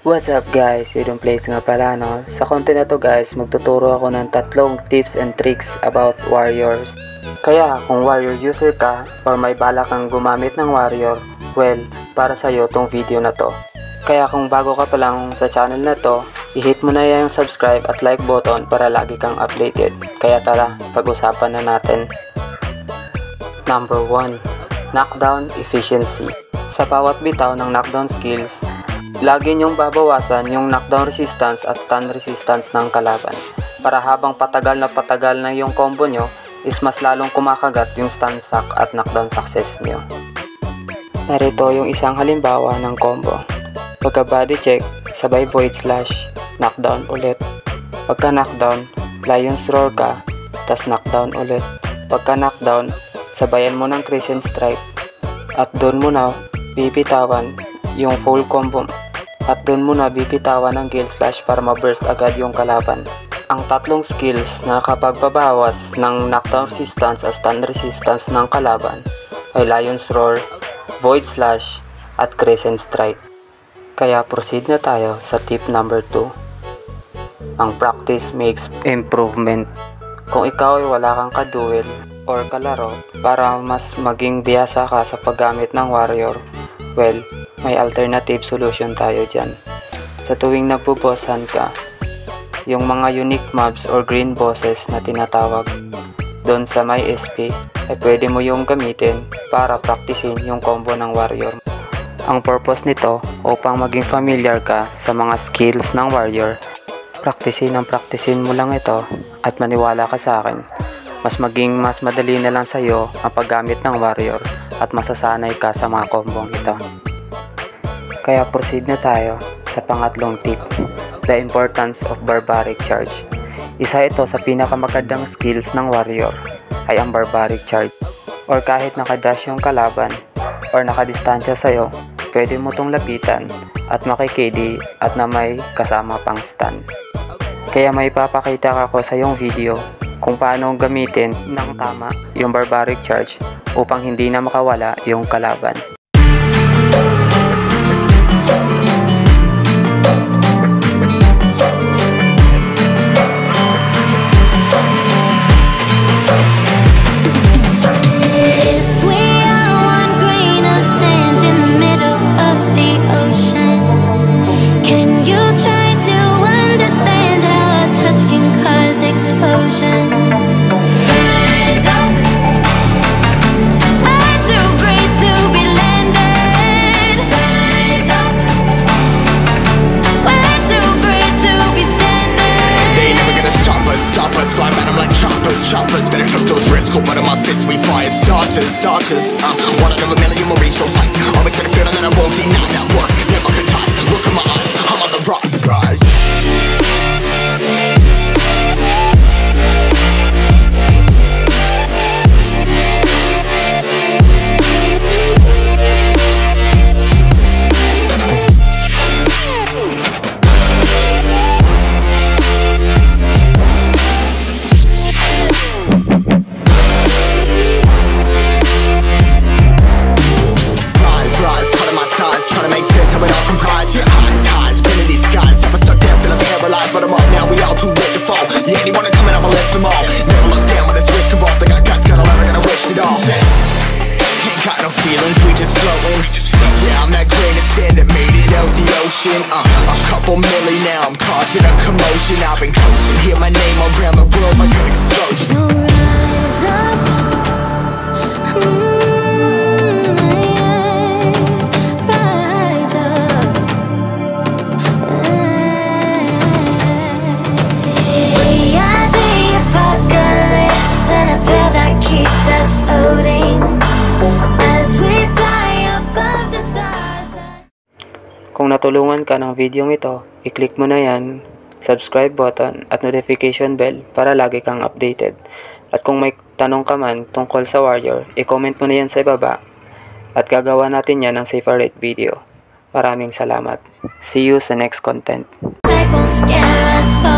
What's up guys, Yudong Plays nga pala no. Sa content na to guys, magtuturo ako ng tatlong tips and tricks about warriors. Kaya kung warrior user ka or may balak kang gumamit ng warrior, well, para sa'yo tong video na to. Kaya kung bago ka pa lang sa channel na to, i-hit mo na yung subscribe at like button para lagi kang updated. Kaya tara, pag-usapan na natin. Number 1. Knockdown efficiency. Sa bawat bitaw ng knockdown skills, lagi nyong babawasan yung knockdown resistance at stun resistance ng kalaban para habang patagal na yung combo nyo is mas lalong kumakagat yung stun sack at knockdown success nyo. Narito yung isang halimbawa ng combo. Pagka body check, sabay void slash, knockdown ulit. Pagka knockdown, lion's roar ka, tas knockdown ulit. Pagka knockdown, sabayan mo ng crescent strike at doon mo na bibitawan yung full combo at doon mo na bibitawan ng gale slash para ma-burst agad yung kalaban. Ang tatlong skills na kapagbabawas ng knockdown resistance at stun resistance ng kalaban ay Lion's Roar, Void Slash at Crescent Strike. Kaya proceed na tayo sa tip number 2. Ang practice makes improvement. Kung ikaw ay wala kang kaduel or kalaro para mas maging biyasa ka sa paggamit ng warrior, well, may alternative solution tayo dyan. Sa tuwing nagbobossan ka, yung mga unique mobs or green bosses na tinatawag doon sa may SP ay pwede mo yung gamitin para practicein yung combo ng warrior. Ang purpose nito upang maging familiar ka sa mga skills ng warrior. Practicein mo lang ito at maniwala ka sa akin. Mas madali na lang sa'yo ang paggamit ng warrior at masasanay ka sa mga combong ito. Kaya proceed na tayo sa pangatlong tip, the importance of barbaric charge. Isa ito sa pinakamagandang skills ng warrior ay ang barbaric charge. Or kahit nakadash yung kalaban or nakadistansya sa'yo, pwede mo tong lapitan at makikd at na may kasama pang stun. Kaya may papakita ako sa yung video kung paano gamitin ng tama yung barbaric charge upang hindi na makawala yung kalaban. Choppers, better took those risks. Cold blood on my fists, we fire starters. One out of a million will reach those heights. Always set a feeling that I won't deny that work. Never could toss. Look in my eyes, I'm on the rise. A couple million now, I'm causing a commotion. I've been coasting, hear my name around the world like an explosion. So rise up, rise up. We are the apocalypse, and a bell that keeps us floating as we fly above the stars. Kung natulungan ka ng video ito, i-click mo na yan, subscribe button at notification bell para lagi kang updated. At kung may tanong ka man tungkol sa warrior, i-comment mo na yan sa ibaba at gagawa natin yan ng safer rate video. Maraming salamat. See you sa next content. They won't scare us.